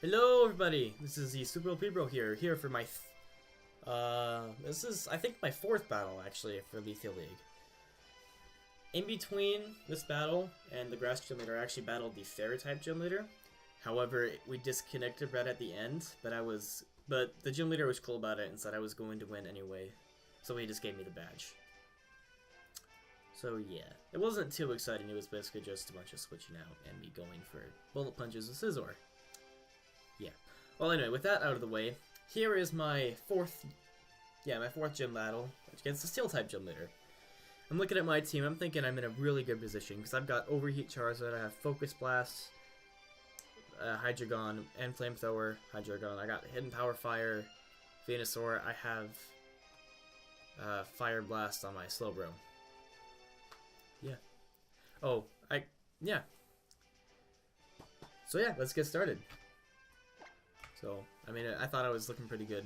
Hello everybody, this is TheSuperLPBro here for my, this is, I think, my fourth battle, actually, for Litheo League. In between this battle and the Grass Gym Leader, I actually battled the Fairy-type Gym Leader. However, we disconnected right at the end, but the Gym Leader was cool about it and said I was going to win anyway, so he just gave me the badge. So yeah, it wasn't too exciting, it was basically just a bunch of switching out and me going for bullet punches with Scizor. Yeah. Well, anyway, with that out of the way, here is my fourth gym battle against the Steel-type Gym Leader. I'm looking at my team, I'm thinking I'm in a really good position, because I've got Overheat Charizard, I have Focus Blast, Hydreigon, and Flamethrower, Hydreigon, I got Hidden Power Fire, Venusaur, I have Fire Blast on my Slowbro. Yeah. Oh, yeah. So yeah, let's get started. So, I mean, I thought I was looking pretty good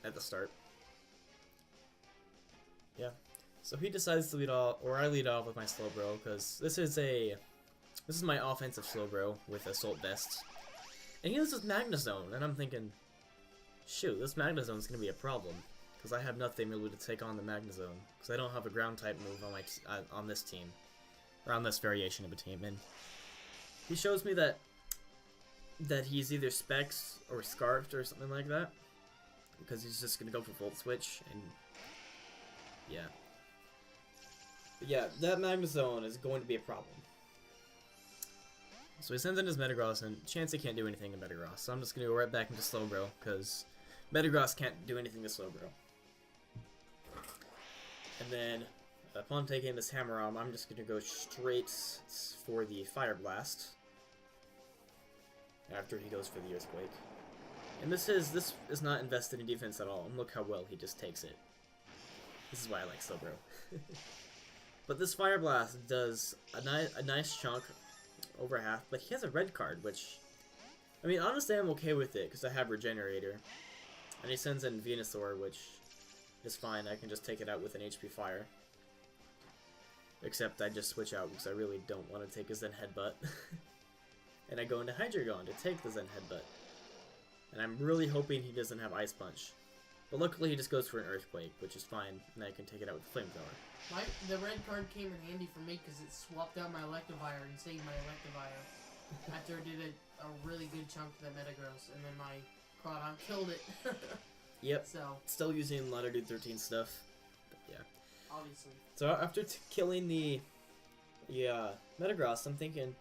at the start. Yeah. So he decides to lead off, or I lead off with my Slowbro, because this is my offensive Slowbro with Assault Vest. And he uses Magnezone, and I'm thinking, shoot, this Magnezone is going to be a problem, because I have nothing really to take on the Magnezone, because I don't have a Ground-type move on this team, or on this variation of a team, and he shows me that he's either Specs or Scarfed or something like that, because he's just gonna go for Volt Switch, and yeah. But yeah, that Magnezone is going to be a problem. So he sends in his Metagross, and Chansey can't do anything to Metagross, so I'm just gonna go right back into Slowbro, because Metagross can't do anything to Slowbro. And then, upon taking this Hammer Arm, I'm just gonna go straight for the Fire Blast after he goes for the Earthquake. And this is not invested in defense at all, and look how well he just takes it. This is why I like Slowbro. But this Fire Blast does a nice chunk, over half, but he has a red card, which, I mean, honestly I'm okay with it, because I have Regenerator. And he sends in Venusaur, which is fine, I can just take it out with an HP Fire. Except I just switch out, because I really don't want to take a Zen Headbutt. And I go into Hydreigon to take the Zen Headbutt. And I'm really hoping he doesn't have Ice Punch. But luckily he just goes for an Earthquake, which is fine, and I can take it out with Flamethrower. The red card came in handy for me because it swapped out my Electivire and saved my Electivire. After it did a really good chunk to the Metagross, and then my Crawdon killed it. Yep, so still using Latitude 13 stuff. But yeah. Obviously. So after killing the Metagross, I'm thinking,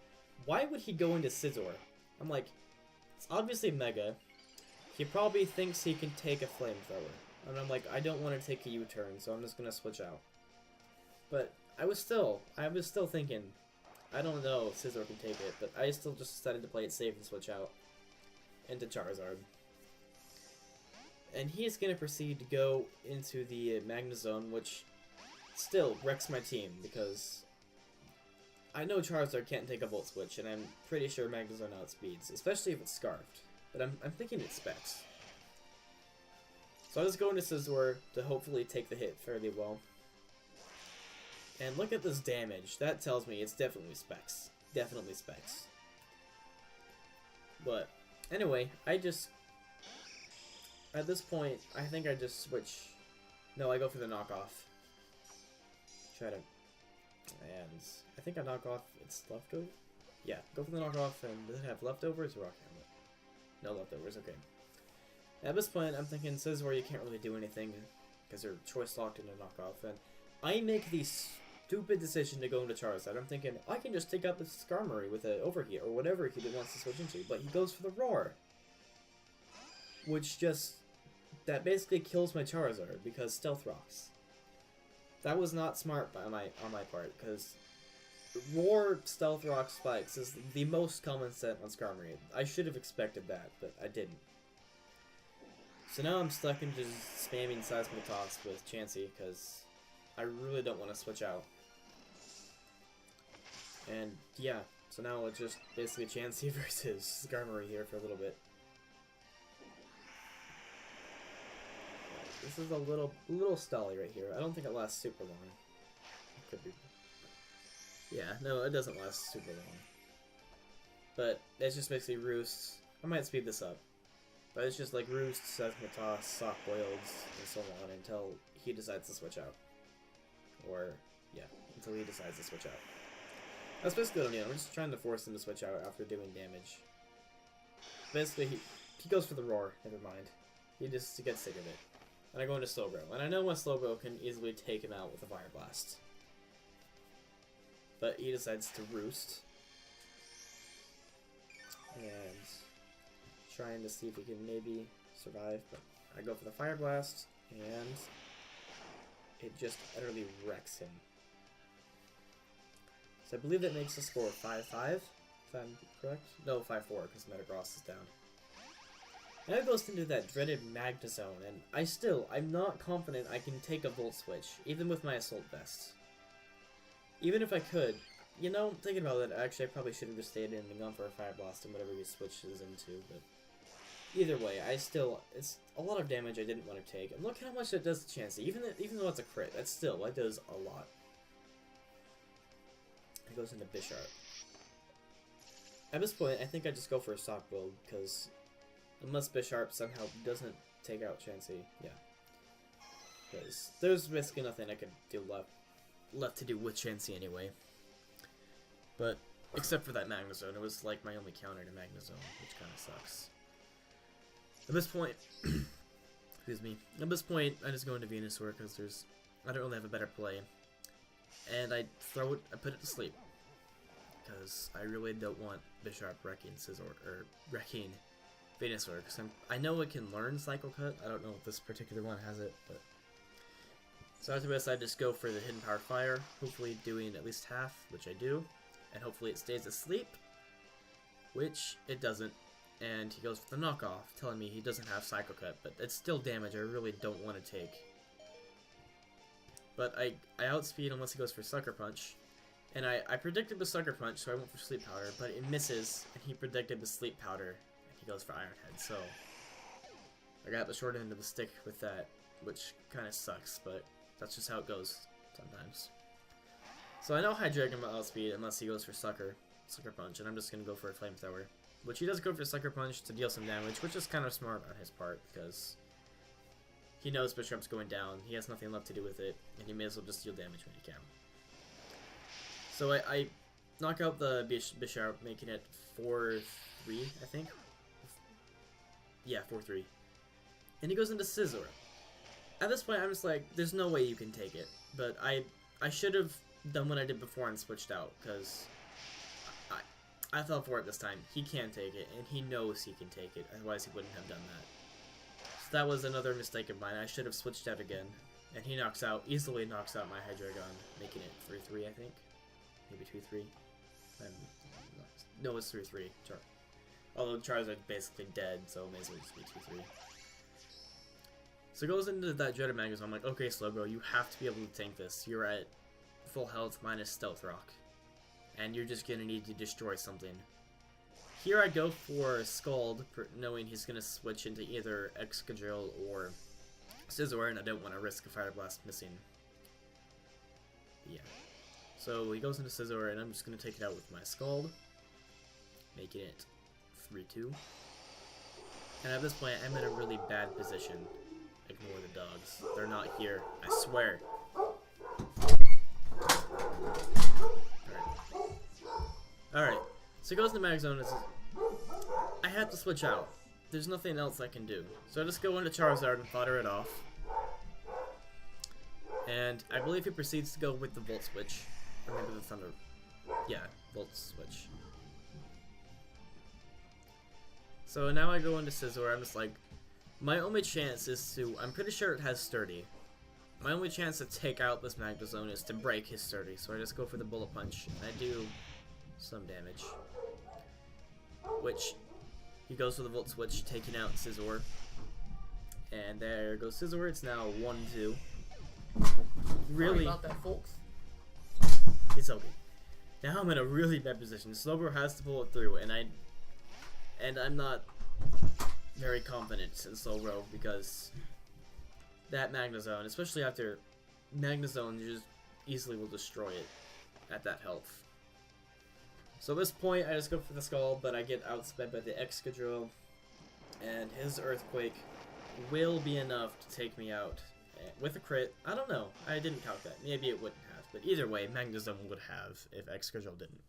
why would he go into Scizor? I'm like, it's obviously Mega. He probably thinks he can take a Flamethrower. And I'm like, I don't want to take a U-turn, so I'm just going to switch out. But I was still thinking, I don't know if Scizor can take it, but I still just decided to play it safe and switch out into Charizard. And he is going to proceed to go into the Magnezone, which still wrecks my team, because I know Charizard can't take a Volt Switch, and I'm pretty sure Magnezone outspeeds, especially if it's Scarfed. But I'm thinking it Specs. So I just go into Scizor to hopefully take the hit fairly well. And look at this damage. That tells me it's definitely Specs. Definitely Specs. But anyway, at this point, I think I just switch. No, I go for the knockoff. Try to. And I think I knock off its leftover. Yeah, go for the knockoff. And does it have leftovers or Rock Hamlet? No leftovers, okay. At this point, I'm thinking Scizor, you can't really do anything because they're choice locked in a knockoff. And I make the stupid decision to go into Charizard. I'm thinking, I can just take out the Skarmory with an Overheat or whatever he wants to switch into. But he goes for the Roar. Which that basically kills my Charizard because Stealth Rocks. That was not smart on my part, because Roar Stealth Rock Spikes is the most common set on Skarmory. I should have expected that, but I didn't. So now I'm stuck in just spamming Seismic Toss with Chansey, because I really don't want to switch out. And yeah, so now it's just basically Chansey versus Skarmory here for a little bit. This is a little stally right here. I don't think it lasts super long. It could be. Yeah, no, it doesn't last super long. But it's just basically Roost, I might speed this up. But it's just like Roost, Seth Matas, Sock Boileds, and so on until he decides to switch out. Or, yeah, until he decides to switch out. That's basically what I'm doing. I'm just trying to force him to switch out after doing damage. Basically, he goes for the Roar, never mind. He gets sick of it. And I go into Slowbro. And I know my Slowbro can easily take him out with a Fire Blast. But he decides to Roost. And trying to see if he can maybe survive. But I go for the Fire Blast, and it just utterly wrecks him. So I believe that makes the score 5-5, if I'm correct. No, 5-4, because Metagross is down. Now it goes into that dreaded Magnezone, and I'm not confident I can take a Volt Switch, even with my Assault Vest. Even if I could, you know, thinking about it, actually I probably should have just stayed in and gone for a Fire Blast and whatever he switches into, but either way, it's a lot of damage I didn't want to take, and look how much that does to Chansey. Even though it's a crit, that does a lot. It goes into Bisharp. At this point, I think I just go for a Sock build, because unless Bisharp somehow doesn't take out Chansey, yeah. Because there's basically nothing I could do left to do with Chansey anyway. But, except for that Magnezone, it was like my only counter to Magnezone, which kind of sucks. At this point, excuse me, at this point, I just go into Venusaur because I don't really have a better play. And I put it to sleep. Because I really don't want Bisharp wrecking wrecking Venusaur, because I know it can learn Cycle Cut. I don't know if this particular one has it, but so after this, I just go for the Hidden Power Fire, hopefully doing at least half, which I do, and hopefully it stays asleep, which it doesn't, and he goes for the Knockoff, telling me he doesn't have Cycle Cut, but it's still damage I really don't want to take. But I outspeed unless he goes for Sucker Punch, and I predicted the Sucker Punch, so I went for Sleep Powder, but it misses, and he predicted the Sleep Powder, and he goes for Iron Head, so I got the short end of the stick with that, which kind of sucks, but that's just how it goes sometimes. So I know Hydreigon will outspeed unless he goes for Sucker Punch, and I'm just going to go for a Flamethrower, which he does go for Sucker Punch to deal some damage, which is kind of smart on his part, because he knows Bisharp's going down, he has nothing left to do with it, and he may as well just deal damage when he can. So I knock out the Bisharp, making it 4-3, I think? Yeah, 4-3. And he goes into Scizor. At this point, I'm just like, there's no way you can take it. But I should have done what I did before and switched out, because I fell for it this time. He can take it, and he knows he can take it, otherwise he wouldn't have done that. So that was another mistake of mine. I should have switched out again. And he easily knocks out my Hydreigon, making it 3-3, I think. Maybe 2-3. No, it's 3-3. Although Charizard's basically dead, so it may as well just be 2-3. So it goes into that Dreaded Magnezone. I'm like, okay, Slowbro, you have to be able to tank this. You're at full health minus Stealth Rock. And you're just going to need to destroy something. Here I go for Scald, knowing he's going to switch into either Excadrill or Scizor, and I don't want to risk a Fire Blast missing. Yeah. So he goes into Scizor, and I'm just going to take it out with my Scald, making it 3-2. And at this point, I'm in a really bad position. Ignore the dogs. They're not here. I swear. Alright. So he goes into Magnezone. I have to switch out. There's nothing else I can do. So I just go into Charizard and fodder it off. And I believe he proceeds to go with the Volt Switch. Or maybe the Thunder. Yeah, Volt Switch. So now I go into Scizor. I'm just like, my only chance is to, I'm pretty sure it has Sturdy. My only chance to take out this Magnezone is to break his Sturdy. So I just go for the Bullet Punch. And I do some damage. Which, he goes for the Volt Switch, taking out Scizor. And there goes Scizor. It's now 1-2. Really? Sorry about that, folks. It's okay. Now I'm in a really bad position. Slowbro has to pull it through, and I'm not very confident in Slowbro because that Magnezone, especially after Magnezone, you just easily will destroy it at that health. So at this point, I just go for the Skull, but I get outsped by the Excadrill, and his Earthquake will be enough to take me out. With a crit, I don't know. I didn't count that. Maybe it wouldn't have. But either way, Magnezone would have if Excadrill didn't.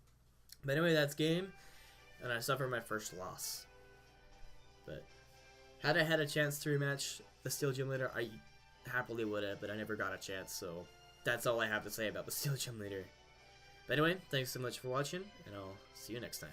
But anyway, that's game, and I suffer my first loss. But had I had a chance to rematch the Steel Gym Leader, I happily would have, but I never got a chance, so that's all I have to say about the Steel Gym Leader. But anyway, thanks so much for watching, and I'll see you next time.